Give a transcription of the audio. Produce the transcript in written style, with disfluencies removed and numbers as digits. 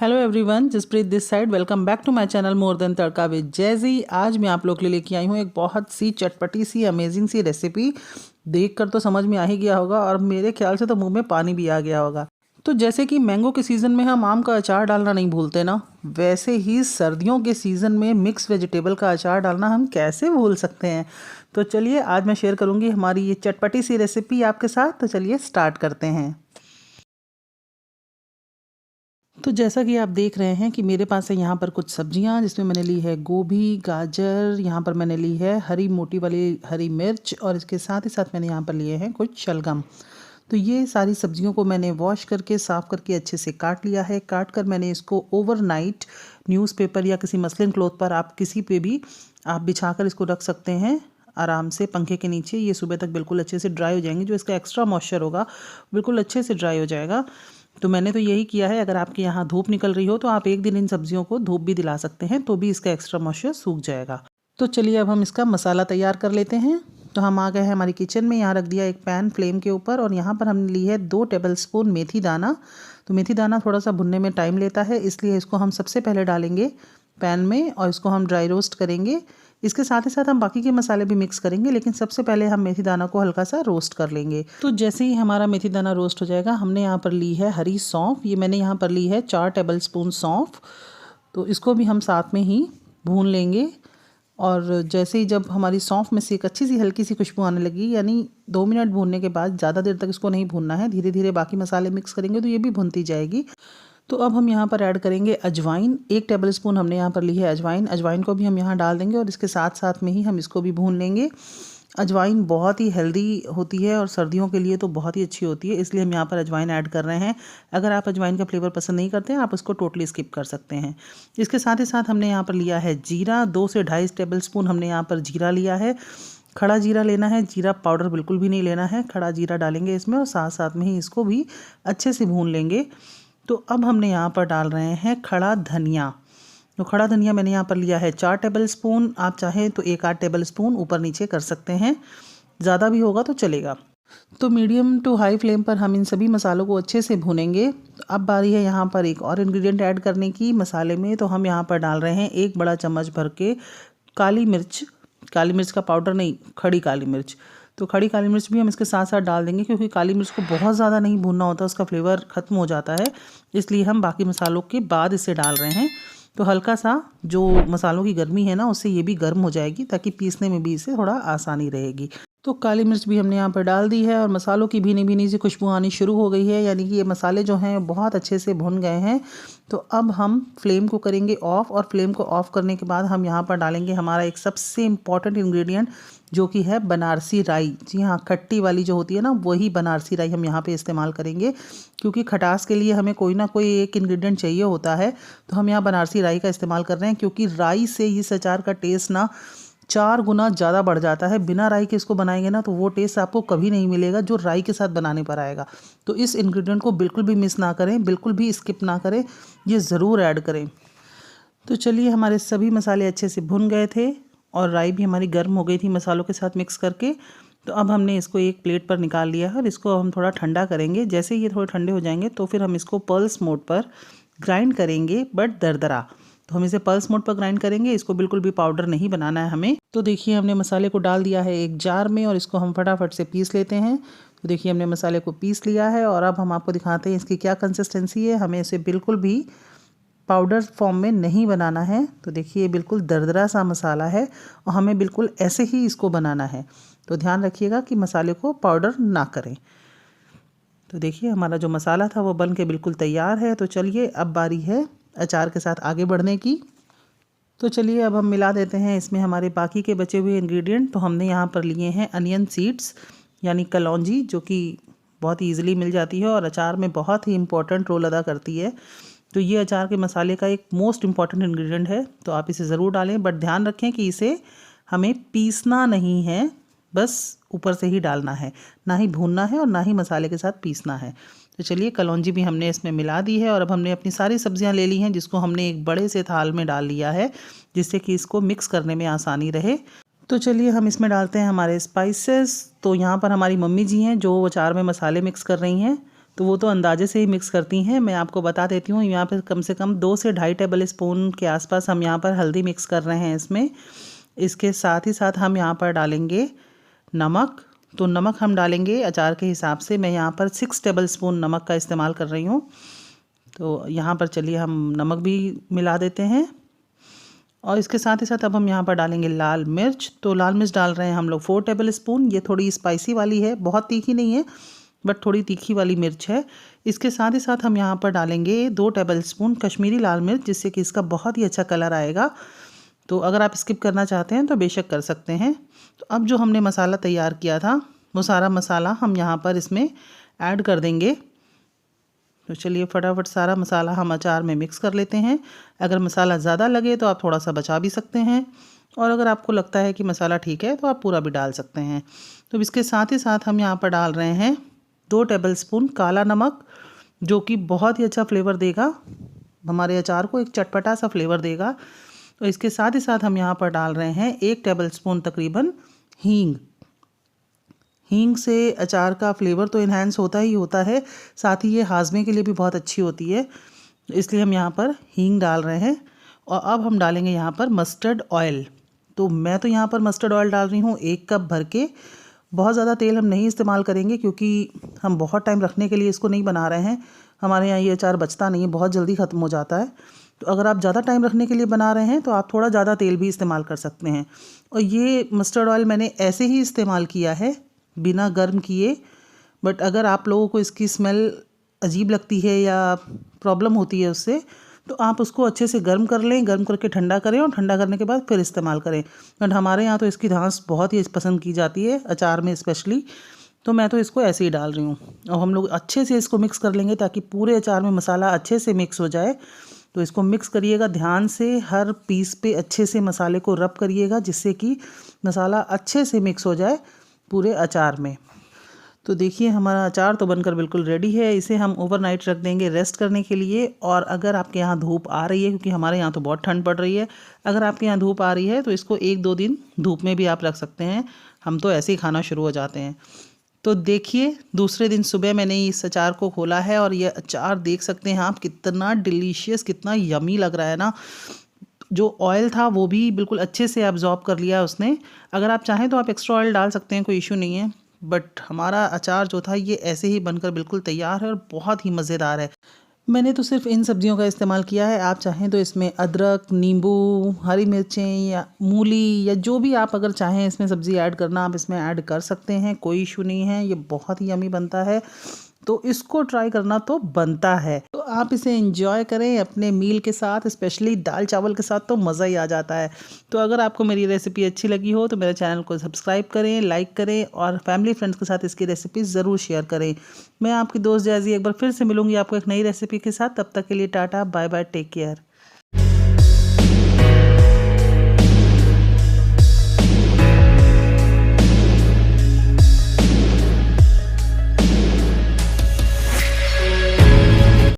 Hello everyone, Jaspreet this side. Welcome back to my channel more than tadka with Jazzy. आज मैं आप लोग के लिए लेके आई हूँ एक बहुत सी चटपटी सी अमेजिंग सी रेसिपी। देखकर तो समझ में आ ही गया होगा और मेरे ख्याल से तो मुंह में पानी भी आ गया होगा। तो जैसे कि मैंगो के सीज़न में हम आम का अचार डालना नहीं भूलते ना, वैसे ही सर्दियों के सीज़न में मिक्स वेजिटेबल का अचार डालना हम कैसे भूल सकते हैं। तो चलिए आज मैं शेयर करूँगी हमारी ये चटपटी सी रेसिपी आपके साथ। तो चलिए स्टार्ट करते हैं। तो जैसा कि आप देख रहे हैं कि मेरे पास है यहाँ पर कुछ सब्जियाँ, जिसमें मैंने ली है गोभी, गाजर, यहाँ पर मैंने ली है हरी मोटी वाली हरी मिर्च और इसके साथ ही साथ मैंने यहाँ पर लिए हैं कुछ शलगम। तो ये सारी सब्जियों को मैंने वॉश करके साफ़ करके अच्छे से काट लिया है। काट कर मैंने इसको ओवरनाइट न्यूज़पेपर या किसी मसलिन क्लॉथ पर, आप किसी पे भी आप बिछा कर इसको रख सकते हैं आराम से पंखे के नीचे। ये सुबह तक बिल्कुल अच्छे से ड्राई हो जाएंगे। जो इसका एक्स्ट्रा मॉइस्चर होगा बिल्कुल अच्छे से ड्राई हो जाएगा। तो मैंने तो यही किया है। अगर आपके यहाँ धूप निकल रही हो तो आप एक दिन इन सब्जियों को धूप भी दिला सकते हैं, तो भी इसका एक्स्ट्रा मॉइस्चर सूख जाएगा। तो चलिए अब हम इसका मसाला तैयार कर लेते हैं। तो हम आ गए हैं हमारी किचन में। यहाँ रख दिया एक पैन फ्लेम के ऊपर और यहाँ पर हमने ली है 2 टेबलस्पून मेथी दाना। तो मेथी दाना थोड़ा सा भुनने में टाइम लेता है, इसलिए इसको हम सबसे पहले डालेंगे पैन में और इसको हम ड्राई रोस्ट करेंगे। इसके साथ ही साथ हम बाकी के मसाले भी मिक्स करेंगे, लेकिन सबसे पहले हम मेथी दाना को हल्का सा रोस्ट कर लेंगे। तो जैसे ही हमारा मेथी दाना रोस्ट हो जाएगा, हमने यहाँ पर ली है हरी सौंफ। ये मैंने यहाँ पर ली है 4 टेबलस्पून सौंफ। तो इसको भी हम साथ में ही भून लेंगे। और जैसे ही जब हमारी सौंफ में से एक अच्छी सी हल्की सी खुशबू आने लगी, यानी 2 मिनट भूनने के बाद, ज़्यादा देर तक इसको नहीं भूनना है, धीरे धीरे बाकी मसाले मिक्स करेंगे तो ये भी भुनती जाएगी। तो अब हम यहाँ पर ऐड करेंगे अजवाइन। 1 टेबलस्पून हमने यहाँ पर ली है अजवाइन। अजवाइन को भी हम यहाँ डाल देंगे और इसके साथ साथ में ही हम इसको भी भून लेंगे। अजवाइन बहुत ही हेल्दी होती है और सर्दियों के लिए तो बहुत ही अच्छी होती है, इसलिए हम यहाँ पर अजवाइन ऐड कर रहे हैं। अगर आप अजवाइन का फ्लेवर पसंद नहीं करते हैं, आप उसको टोटली स्किप कर सकते हैं। इसके साथ ही साथ हमने यहाँ पर लिया है जीरा। 2 से 2.5 टेबलस्पून हमने यहाँ पर जीरा लिया है। खड़ा जीरा लेना है, जीरा पाउडर बिल्कुल भी नहीं लेना है। खड़ा जीरा डालेंगे इसमें और साथ साथ में ही इसको भी अच्छे से भून लेंगे। तो अब हमने यहाँ पर डाल रहे हैं खड़ा धनिया। तो खड़ा धनिया मैंने यहाँ पर लिया है 4 टेबलस्पून। आप चाहें तो 1-8 टेबलस्पून ऊपर नीचे कर सकते हैं, ज़्यादा भी होगा तो चलेगा। तो मीडियम टू हाई फ्लेम पर हम इन सभी मसालों को अच्छे से भूनेंगे। तो अब बारी है यहाँ पर एक और इंग्रेडिएंट ऐड करने की मसाले में। तो हम यहाँ पर डाल रहे हैं 1 बड़ा चम्मच भर के काली मिर्च का पाउडर नहीं, खड़ी काली मिर्च। तो खड़ी काली मिर्च भी हम इसके साथ साथ डाल देंगे, क्योंकि काली मिर्च को बहुत ज़्यादा नहीं भूनना होता, उसका फ्लेवर ख़त्म हो जाता है, इसलिए हम बाकी मसालों के बाद इसे डाल रहे हैं। तो हल्का सा जो मसालों की गर्मी है ना, उससे ये भी गर्म हो जाएगी, ताकि पीसने में भी इसे थोड़ा आसानी रहेगी। तो काली मिर्च भी हमने यहाँ पर डाल दी है और मसालों की भीनी भीनी सी खुशबू आनी शुरू हो गई है, यानी कि ये मसाले जो हैं बहुत अच्छे से भुन गए हैं। तो अब हम फ्लेम को करेंगे ऑफ़, और फ्लेम को ऑफ़ करने के बाद हम यहाँ पर डालेंगे हमारा एक सबसे इम्पॉर्टेंट इंग्रेडिएंट, जो कि है बनारसी राई। जी हाँ, खट्टी वाली जो होती है ना, वही बनारसी राई हम यहाँ पे इस्तेमाल करेंगे, क्योंकि खटास के लिए हमें कोई ना कोई एक इंग्रेडिएंट चाहिए होता है। तो हम यहाँ बनारसी राई का इस्तेमाल कर रहे हैं, क्योंकि राई से इस अचार का टेस्ट ना 4 गुना ज़्यादा बढ़ जाता है। बिना राई के इसको बनाएंगे ना, तो वो टेस्ट आपको कभी नहीं मिलेगा जो राई के साथ बनाने पर आएगा। तो इस इंग्रेडिएंट को बिल्कुल भी मिस ना करें, बिल्कुल भी स्किप ना करें, ये ज़रूर ऐड करें। तो चलिए, हमारे सभी मसाले अच्छे से भुन गए थे और राई भी हमारी गर्म हो गई थी मसालों के साथ मिक्स करके। तो अब हमने इसको एक प्लेट पर निकाल लिया है और इसको हम थोड़ा ठंडा करेंगे। जैसे ये थोड़े ठंडे हो जाएंगे तो फिर हम इसको पल्स मोड पर ग्राइंड करेंगे, बट दरदरा। तो हम इसे पल्स मोड पर ग्राइंड करेंगे, इसको बिल्कुल भी पाउडर नहीं बनाना है हमें। तो देखिए, हमने मसाले को डाल दिया है एक जार में और इसको हम फटाफट से पीस लेते हैं। तो देखिए, हमने मसाले को पीस लिया है और अब हम आपको दिखाते हैं इसकी क्या कंसिस्टेंसी है। हमें इसे बिल्कुल भी पाउडर फॉर्म में नहीं बनाना है। तो देखिए, बिल्कुल दरदरा सा मसाला है और हमें बिल्कुल ऐसे ही इसको बनाना है। तो ध्यान रखिएगा कि मसाले को पाउडर ना करें। तो देखिए, हमारा जो मसाला था वो बन के बिल्कुल तैयार है। तो चलिए, अब बारी है अचार के साथ आगे बढ़ने की। तो चलिए, अब हम मिला देते हैं इसमें हमारे बाकी के बचे हुए इंग्रेडिएंट। तो हमने यहाँ पर लिए हैं अनियन सीड्स, यानी कलौंजी, जो कि बहुत ईजिली मिल जाती है और अचार में बहुत ही इम्पोर्टेंट रोल अदा करती है। तो ये अचार के मसाले का एक मोस्ट इम्पॉर्टेंट इंग्रेडिएंट है, तो आप इसे ज़रूर डालें, बट ध्यान रखें कि इसे हमें पीसना नहीं है, बस ऊपर से ही डालना है, ना ही भूनना है और ना ही मसाले के साथ पीसना है। तो चलिए, कलौंजी भी हमने इसमें मिला दी है और अब हमने अपनी सारी सब्जियां ले ली हैं, जिसको हमने एक बड़े से थाल में डाल लिया है, जिससे कि इसको मिक्स करने में आसानी रहे। तो चलिए, हम इसमें डालते हैं हमारे स्पाइसेस। तो यहाँ पर हमारी मम्मी जी हैं जो अचार में मसाले मिक्स कर रही हैं। तो वो तो अंदाजे से ही मिक्स करती हैं। मैं आपको बता देती हूँ, यहाँ पर कम से कम 2 से ढाई टेबल स्पून के आसपास हम यहाँ पर हल्दी मिक्स कर रहे हैं इसमें। इसके साथ ही साथ हम यहाँ पर डालेंगे नमक। तो नमक हम डालेंगे अचार के हिसाब से। मैं यहाँ पर 6 टेबल स्पून नमक का इस्तेमाल कर रही हूँ। तो यहाँ पर चलिए हम नमक भी मिला देते हैं। और इसके साथ ही साथ अब हम यहाँ पर डालेंगे लाल मिर्च। तो लाल मिर्च डाल रहे हैं हम लोग 4 टेबल स्पून। ये थोड़ी स्पाइसी वाली है, बहुत तीखी नहीं है बट थोड़ी तीखी वाली मिर्च है। इसके साथ ही साथ हम यहाँ पर डालेंगे 2 टेबल स्पून कश्मीरी लाल मिर्च, जिससे कि इसका बहुत ही अच्छा कलर आएगा। तो अगर आप स्किप करना चाहते हैं तो बेशक कर सकते हैं। तो अब जो हमने मसाला तैयार किया था वो सारा मसाला हम यहाँ पर इसमें ऐड कर देंगे। तो चलिए फटाफट सारा मसाला हम अचार में मिक्स कर लेते हैं। अगर मसाला ज़्यादा लगे तो आप थोड़ा सा बचा भी सकते हैं, और अगर आपको लगता है कि मसाला ठीक है तो आप पूरा भी डाल सकते हैं। तो इसके साथ ही साथ हम यहाँ पर डाल रहे हैं 2 टेबल स्पून काला नमक, जो कि बहुत ही अच्छा फ्लेवर देगा हमारे अचार को, एक चटपटा सा फ्लेवर देगा। तो इसके साथ ही साथ हम यहाँ पर डाल रहे हैं 1 टेबल स्पून तकरीबन हींग। हींग से अचार का फ्लेवर तो इन्हांस होता ही होता है, साथ ही ये हाजमे के लिए भी बहुत अच्छी होती है, इसलिए हम यहाँ पर हींग डाल रहे हैं। और अब हम डालेंगे यहाँ पर मस्टर्ड ऑयल। तो मैं तो यहाँ पर मस्टर्ड ऑयल डाल रही हूँ 1 कप भर के। बहुत ज़्यादा तेल हम नहीं इस्तेमाल करेंगे, क्योंकि हम बहुत टाइम रखने के लिए इसको नहीं बना रहे हैं। हमारे यहाँ ये अचार बचता नहीं है, बहुत जल्दी ख़त्म हो जाता है। तो अगर आप ज़्यादा टाइम रखने के लिए बना रहे हैं तो आप थोड़ा ज़्यादा तेल भी इस्तेमाल कर सकते हैं। और ये मस्टर्ड ऑयल मैंने ऐसे ही इस्तेमाल किया है, बिना गर्म किए। बट अगर आप लोगों को इसकी स्मेल अजीब लगती है या प्रॉब्लम होती है उससे, तो आप उसको अच्छे से गर्म कर लें, गर्म करके ठंडा करें और ठंडा करने के बाद फिर इस्तेमाल करें। बट हमारे यहाँ तो इसकी धांस बहुत ही पसंद की जाती है अचार में स्पेशली, तो मैं तो इसको ऐसे ही डाल रही हूँ। और हम लोग अच्छे से इसको मिक्स कर लेंगे ताकि पूरे अचार में मसाला अच्छे से मिक्स हो जाए। तो इसको मिक्स करिएगा ध्यान से, हर पीस पे अच्छे से मसाले को रब करिएगा, जिससे कि मसाला अच्छे से मिक्स हो जाए पूरे अचार में। तो देखिए हमारा अचार तो बनकर बिल्कुल रेडी है। इसे हम ओवरनाइट रख देंगे रेस्ट करने के लिए। और अगर आपके यहाँ धूप आ रही है, क्योंकि हमारे यहाँ तो बहुत ठंड पड़ रही है, अगर आपके यहाँ धूप आ रही है तो इसको 1-2 दिन धूप में भी आप रख सकते हैं। हम तो ऐसे ही खाना शुरू हो जाते हैं। तो देखिए दूसरे दिन सुबह मैंने इस अचार को खोला है, और ये अचार देख सकते हैं आप कितना डिलीशियस, कितना यमी लग रहा है ना। जो ऑयल था वो भी बिल्कुल अच्छे से अब्जॉर्ब कर लिया उसने। अगर आप चाहें तो आप एक्स्ट्रा ऑयल डाल सकते हैं, कोई इशू नहीं है। बट हमारा अचार जो था ये ऐसे ही बनकर बिल्कुल तैयार है और बहुत ही मज़ेदार है। मैंने तो सिर्फ इन सब्जियों का इस्तेमाल किया है। आप चाहें तो इसमें अदरक, नींबू, हरी मिर्चें या मूली या जो भी आप अगर चाहें इसमें सब्ज़ी ऐड करना, आप इसमें ऐड कर सकते हैं, कोई इशू नहीं है। ये बहुत ही यमी बनता है, तो इसको ट्राई करना तो बनता है। तो आप इसे एंजॉय करें अपने मील के साथ, स्पेशली दाल चावल के साथ तो मज़ा ही आ जाता है। तो अगर आपको मेरी रेसिपी अच्छी लगी हो तो मेरे चैनल को सब्सक्राइब करें, लाइक करें और फैमिली फ्रेंड्स के साथ इसकी रेसिपी ज़रूर शेयर करें। मैं आपकी दोस्त जैज़ी एक बार फिर से मिलूंगी आपको एक नई रेसिपी के साथ। तब तक के लिए tata, bye bye, take care.